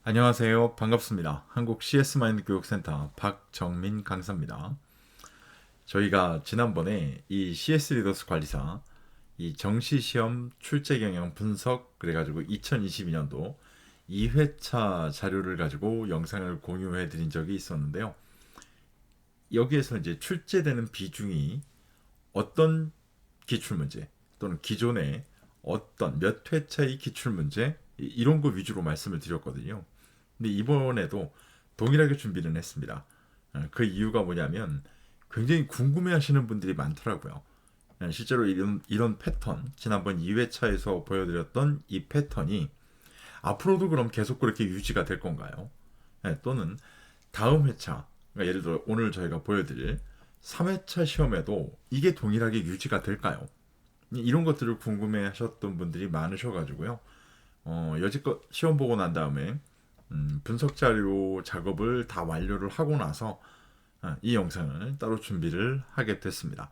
안녕하세요. 반갑습니다. 한국 CS 마인드 교육센터 박정민 강사입니다. 저희가 지난번에 이 CS 리더스 관리사 이 정시시험 출제 경향 분석 그래가지고 2022년도 2회차 자료를 가지고 영상을 공유해 드린 적이 있었는데요. 여기에서 이제 출제되는 비중이 어떤 기출문제 또는 기존의 어떤 몇 회차의 기출문제 이런 거 위주로 말씀을 드렸거든요. 근데 이번에도 동일하게 준비를 했습니다. 그 이유가 뭐냐면 굉장히 궁금해하시는 분들이 많더라고요. 실제로 이런 패턴, 지난번 2회차에서 보여드렸던 이 패턴이 앞으로도 그럼 계속 그렇게 유지가 될 건가요? 또는 다음 회차, 그러니까 예를 들어 오늘 저희가 보여드릴 3회차 시험에도 이게 동일하게 유지가 될까요? 이런 것들을 궁금해 하셨던 분들이 많으셔가지고요. 여지껏 시험 보고 난 다음에 분석 자료 작업을 다 완료를 하고 나서 이 영상을 따로 준비를 하게 됐습니다.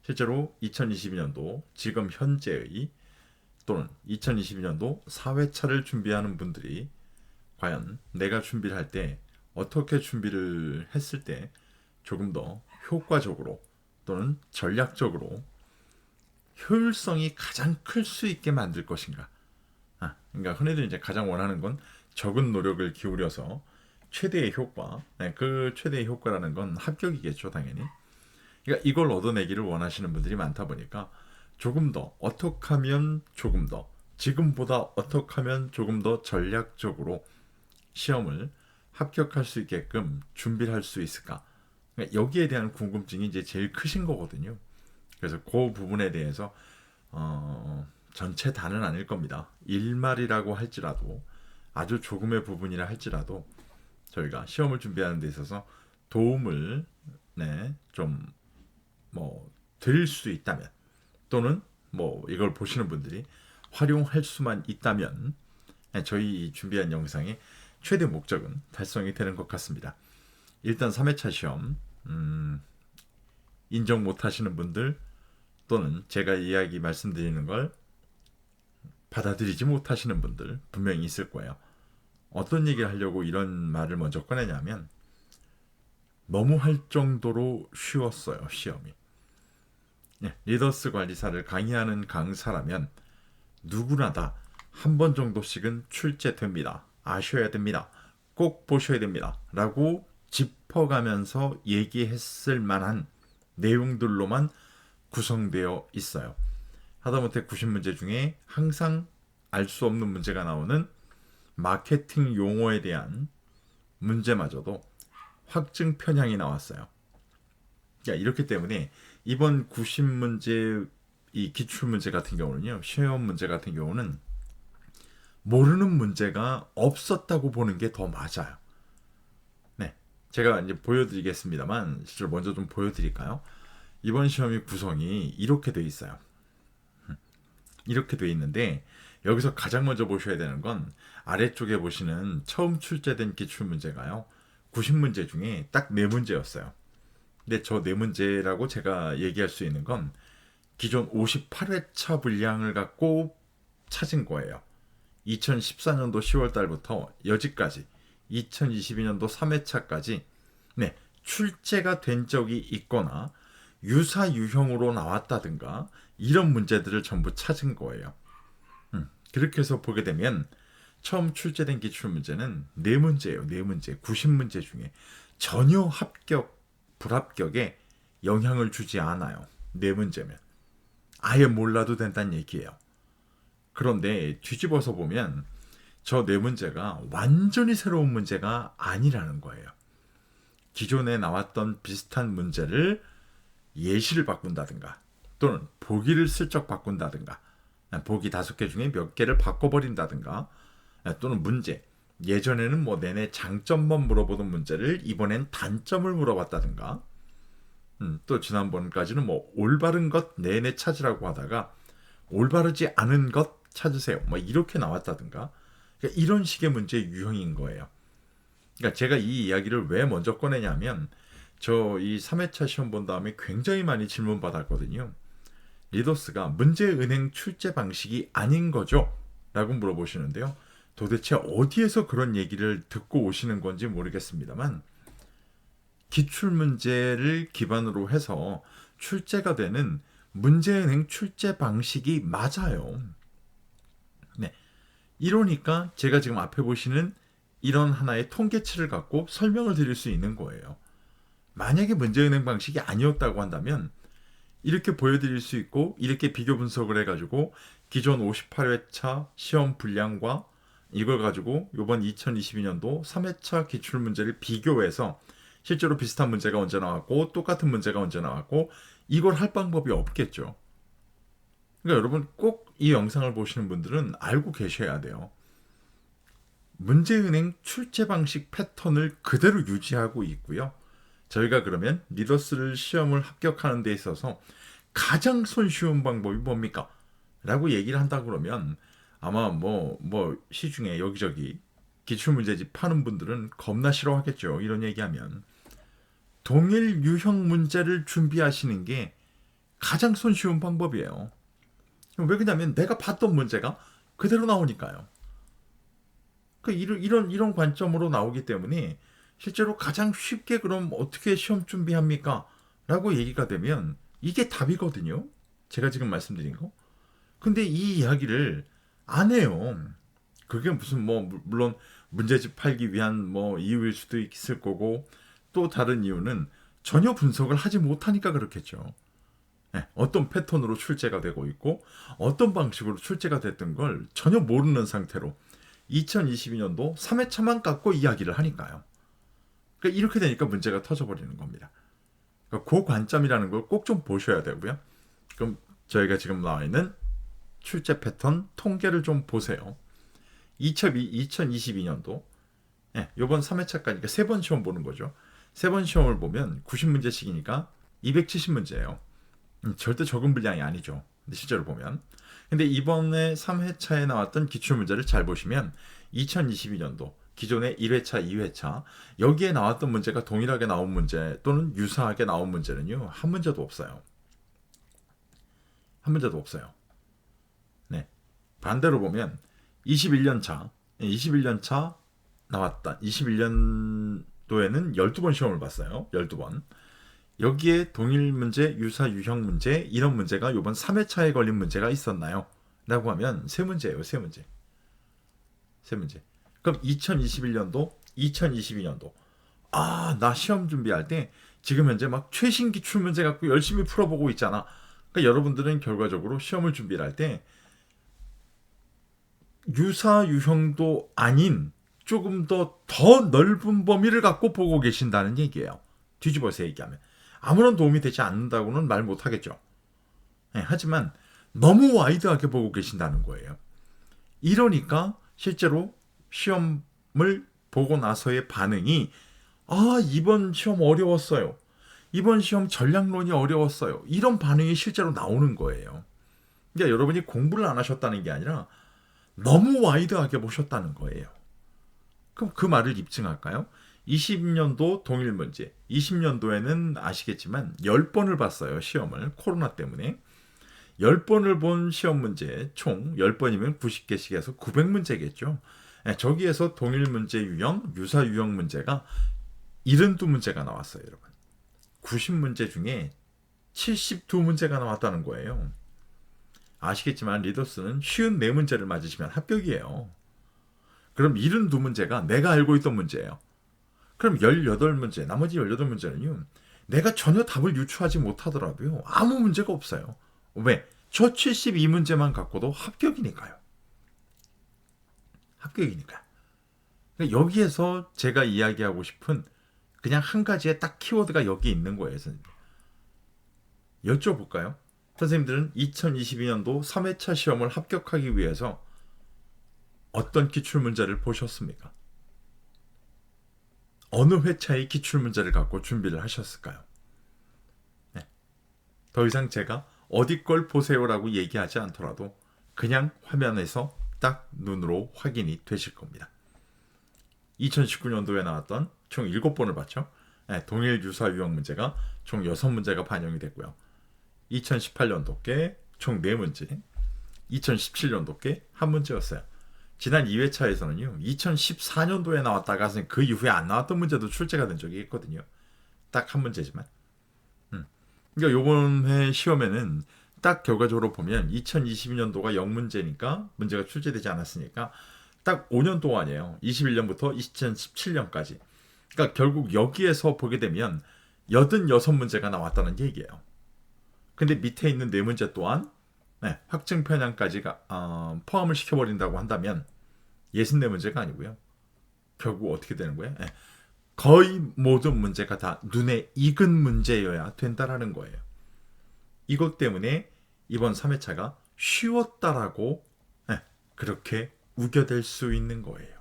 실제로 2022년도 지금 현재의 또는 2022년도 4회차를 준비하는 분들이 과연 내가 준비를 할 때 어떻게 준비를 했을 때 조금 더 효과적으로 또는 전략적으로 효율성이 가장 클 수 있게 만들 것인가. 그러니까 흔히들 이제 가장 원하는 건 적은 노력을 기울여서 최대의 효과. 그 최대의 효과라는 건 합격이겠죠, 당연히. 그러니까 이걸 얻어내기를 원하시는 분들이 많다 보니까 조금 더 어떻게 하면 조금 더 지금보다 어떻게 하면 조금 더 전략적으로 시험을 합격할 수 있게끔 준비를 할 수 있을까? 그러니까 여기에 대한 궁금증이 이제 제일 크신 거거든요. 그래서 그 부분에 대해서 전체 다는 아닐 겁니다. 일말이라고 할지라도 아주 조금의 부분이라 할지라도 저희가 시험을 준비하는 데 있어서 도움을 좀 드릴 수 있다면 또는 이걸 보시는 분들이 활용할 수만 있다면 저희 준비한 영상의 최대 목적은 달성이 되는 것 같습니다. 일단 3회차 시험 인정 못 하시는 분들 또는 제가 이야기 말씀드리는 걸 받아들이지 못하시는 분들 분명히 있을 거예요. 어떤 얘기를 하려고 이런 말을 먼저 꺼내냐면 너무 할 정도로 쉬웠어요, 시험이. 리더스 관리사를 강의하는 강사라면 누구나 다 한 번 정도씩은 출제됩니다. 아셔야 됩니다. 꼭 보셔야 됩니다. 라고 짚어가면서 얘기했을 만한 내용들로만 구성되어 있어요. 하다못해 90문제 중에 항상 알 수 없는 문제가 나오는 마케팅 용어에 대한 문제마저도 확증 편향이 나왔어요. 이렇기 때문에 이번 90문제 이 기출문제 같은 경우는요, 시험 문제 같은 경우는 모르는 문제가 없었다고 보는 게 더 맞아요. 네, 제가 이제 보여드리겠습니다만 실제로 먼저 좀 보여드릴까요? 이번 시험의 구성이 이렇게 돼 있어요. 이렇게 돼 있는데 여기서 가장 먼저 보셔야 되는 건 아래쪽에 보시는 처음 출제된 기출문제가요. 90문제 중에 딱 4문제였어요. 근데 저 4문제라고 제가 얘기할 수 있는 건 기존 58회차 분량을 갖고 찾은 거예요. 2014년도 10월 달부터 여지까지 2022년도 3회차까지 출제가 된 적이 있거나 유사 유형으로 나왔다든가 이런 문제들을 전부 찾은 거예요. 그렇게 해서 보게 되면 처음 출제된 기출문제는 4문제예요. 4문제. 90문제 중에 전혀 합격, 불합격에 영향을 주지 않아요. 4문제면. 아예 몰라도 된다는 얘기예요. 그런데 뒤집어서 보면 저 4문제가 완전히 새로운 문제가 아니라는 거예요. 기존에 나왔던 비슷한 문제를 예시를 바꾼다든가 또는 보기를 슬쩍 바꾼다든가 보기 5개 중에 몇 개를 바꿔버린다든가 또는 문제 예전에는 내내 장점만 물어보던 문제를 이번엔 단점을 물어봤다든가 또 지난번까지는 올바른 것 내내 찾으라고 하다가 올바르지 않은 것 찾으세요 이렇게 나왔다든가 그러니까 이런 식의 문제 유형인 거예요. 그러니까 제가 이 이야기를 왜 먼저 꺼내냐면 저 이 3회차 시험 본 다음에 굉장히 많이 질문 받았거든요. 리더스가 문제 은행 출제 방식이 아닌 거죠? 라고 물어보시는데요. 도대체 어디에서 그런 얘기를 듣고 오시는 건지 모르겠습니다만 기출문제를 기반으로 해서 출제가 되는 문제은행 출제 방식이 맞아요. 네. 이러니까 제가 지금 앞에 보시는 이런 하나의 통계치를 갖고 설명을 드릴 수 있는 거예요. 만약에 문제은행 방식이 아니었다고 한다면 이렇게 보여드릴 수 있고 이렇게 비교 분석을 해가지고 기존 58회차 시험 분량과 이걸 가지고 이번 2022년도 3회차 기출문제를 비교해서 실제로 비슷한 문제가 언제 나왔고 똑같은 문제가 언제 나왔고 이걸 할 방법이 없겠죠. 그러니까 여러분 꼭 이 영상을 보시는 분들은 알고 계셔야 돼요. 문제은행 출제 방식 패턴을 그대로 유지하고 있고요. 저희가 그러면 리더스를 시험을 합격하는 데 있어서 가장 손쉬운 방법이 뭡니까? 라고 얘기를 한다 그러면 아마 시중에 여기저기 기출문제집 파는 분들은 겁나 싫어하겠죠. 이런 얘기하면. 동일 유형 문제를 준비하시는 게 가장 손쉬운 방법이에요. 왜 그러냐면 내가 봤던 문제가 그대로 나오니까요. 이런 관점으로 나오기 때문에 실제로 가장 쉽게 그럼 어떻게 시험 준비합니까? 라고 얘기가 되면 이게 답이거든요. 제가 지금 말씀드린 거. 근데 이 이야기를 안 해요. 그게 무슨 물론 문제집 팔기 위한 이유일 수도 있을 거고 또 다른 이유는 전혀 분석을 하지 못하니까 그렇겠죠. 네, 어떤 패턴으로 출제가 되고 있고 어떤 방식으로 출제가 됐던 걸 전혀 모르는 상태로 2022년도 3회차만 갖고 이야기를 하니까요. 그러니까 이렇게 되니까 문제가 터져버리는 겁니다. 그러니까 그 관점이라는 걸 꼭 좀 보셔야 되고요. 그럼 저희가 지금 나와 있는 출제 패턴 통계를 좀 보세요. 2022년도 이번 3회차까지 3번 시험 보는 거죠. 3번 시험을 보면 90문제씩이니까 270문제예요. 절대 적은 분량이 아니죠. 근데 실제로 보면. 근데 이번에 3회차에 나왔던 기출문제를 잘 보시면 2022년도 기존의 1회차, 2회차 여기에 나왔던 문제가 동일하게 나온 문제 또는 유사하게 나온 문제는요. 한 문제도 없어요. 한 문제도 없어요. 네. 반대로 보면 21년차 나왔다. 21년도에는 12번 시험을 봤어요. 12번. 여기에 동일 문제, 유사 유형 문제 이런 문제가 이번 3회차에 걸린 문제가 있었나요? 라고 하면 3문제예요. 3문제. 3문제. 그럼 2021년도, 2022년도 나 시험 준비할 때 지금 현재 막 최신 기출 문제 갖고 열심히 풀어보고 있잖아. 그러니까 여러분들은 결과적으로 시험을 준비를 할 때 유사 유형도 아닌 조금 더 넓은 범위를 갖고 보고 계신다는 얘기예요. 뒤집어서 얘기하면. 아무런 도움이 되지 않는다고는 말 못하겠죠. 네, 하지만 너무 와이드하게 보고 계신다는 거예요. 이러니까 실제로 시험을 보고 나서의 반응이 이번 시험 어려웠어요. 이번 시험 전략론이 어려웠어요. 이런 반응이 실제로 나오는 거예요. 그러니까 여러분이 공부를 안 하셨다는 게 아니라 너무 와이드하게 보셨다는 거예요. 그럼 그 말을 입증할까요? 20년도 동일 문제, 20년도에는 아시겠지만 10번을 봤어요. 시험을. 코로나 때문에. 10번을 본 시험 문제 총 10번이면 90개씩 해서 900문제겠죠. 저기에서 동일 문제 유형, 유사 유형 문제가 72문제가 나왔어요. 여러분. 90문제 중에 72문제가 나왔다는 거예요. 아시겠지만 리더스는 쉬운 4문제를 맞으시면 합격이에요. 그럼 72문제가 내가 알고 있던 문제예요. 그럼 18문제, 나머지 18문제는요. 내가 전혀 답을 유추하지 못하더라도요. 아무 문제가 없어요. 왜? 저 72문제만 갖고도 합격이니까요. 합격이니까. 여기에서 제가 이야기하고 싶은 그냥 한 가지의 딱 키워드가 여기 있는 거예요. 선생님. 여쭤볼까요? 선생님들은 2022년도 3회차 시험을 합격하기 위해서 어떤 기출문제를 보셨습니까? 어느 회차의 기출문제를 갖고 준비를 하셨을까요? 네. 더 이상 제가 어디 걸 보세요라고 얘기하지 않더라도 그냥 화면에서 딱 눈으로 확인이 되실 겁니다. 2019년도에 나왔던 총 7번을 봤죠. 네, 동일 유사 유형 문제가 총 6문제가 반영이 됐고요. 2018년도께 총 4문제, 2017년도께 1문제였어요. 지난 2회차에서는요. 2014년도에 나왔다가 그 이후에 안 나왔던 문제도 출제가 된 적이 있거든요. 딱 한 문제지만. 그러니까 요번 회 시험에는 딱 결과적으로 보면 2022년도가 0문제니까 문제가 출제되지 않았으니까 딱 5년 동안이에요. 21년부터 2017년까지. 그러니까 결국 여기에서 보게 되면 86문제가 나왔다는 얘기예요. 근데 밑에 있는 4문제 또한 확증 편향까지 포함을 시켜버린다고 한다면 64문제가 아니고요. 결국 어떻게 되는 거예요? 거의 모든 문제가 다 눈에 익은 문제여야 된다라는 거예요. 이것 때문에 이번 3회차가 쉬웠다라고 그렇게 우겨댈 수 있는 거예요.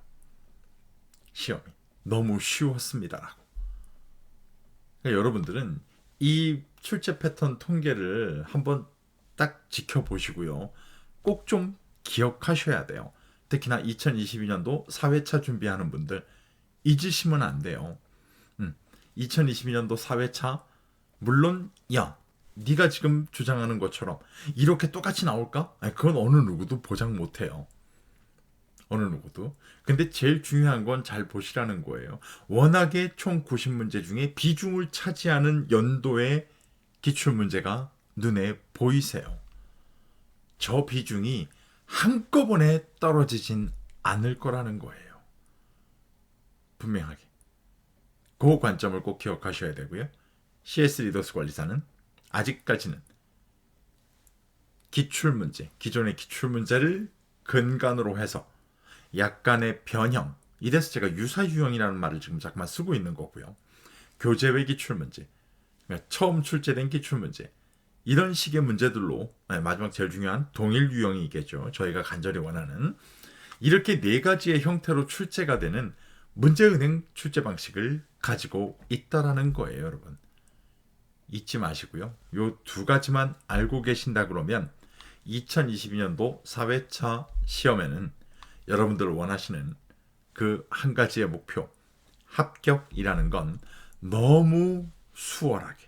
시험이 너무 쉬웠습니다라고. 그러니까 여러분들은 이 출제 패턴 통계를 한번 딱 지켜보시고요. 꼭 좀 기억하셔야 돼요. 특히나 2022년도 4회차 준비하는 분들 잊으시면 안 돼요. 2022년도 4회차 물론 네가 지금 주장하는 것처럼 이렇게 똑같이 나올까? 그건 어느 누구도 보장 못해요. 어느 누구도. 근데 제일 중요한 건 잘 보시라는 거예요. 워낙에 총 90문제 중에 비중을 차지하는 연도의 기출문제가 눈에 보이세요. 저 비중이 한꺼번에 떨어지진 않을 거라는 거예요. 분명하게. 그 관점을 꼭 기억하셔야 되고요. CS 리더스 관리사는 아직까지는 기출문제, 기존의 기출문제를 근간으로 해서 약간의 변형, 이래서 제가 유사유형이라는 말을 지금 잠깐만 쓰고 있는 거고요. 교재외 기출문제, 그러니까 처음 출제된 기출문제, 이런 식의 문제들로 마지막 제일 중요한 동일 유형이겠죠. 저희가 간절히 원하는 이렇게 4가지의 형태로 출제가 되는 문제은행 출제 방식을 가지고 있다라는 거예요, 여러분. 잊지 마시고요. 요 2가지만 알고 계신다 그러면 2022년도 4회차 시험에는 여러분들 원하시는 그 한 가지의 목표, 합격이라는 건 너무 수월하게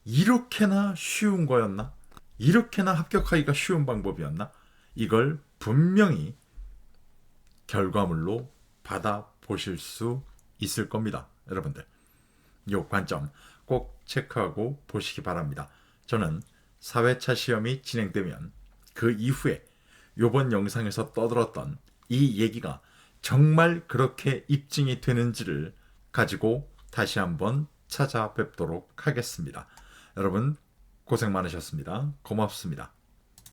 이렇게나 쉬운 거였나? 이렇게나 합격하기가 쉬운 방법이었나? 이걸 분명히 결과물로 받아보실 수 있을 겁니다. 여러분들. 이 관점 꼭 체크하고 보시기 바랍니다. 저는 4회차 시험이 진행되면 그 이후에 이번 영상에서 떠들었던 이 얘기가 정말 그렇게 입증이 되는지를 가지고 다시 한번 찾아뵙도록 하겠습니다. 여러분 고생 많으셨습니다. 고맙습니다.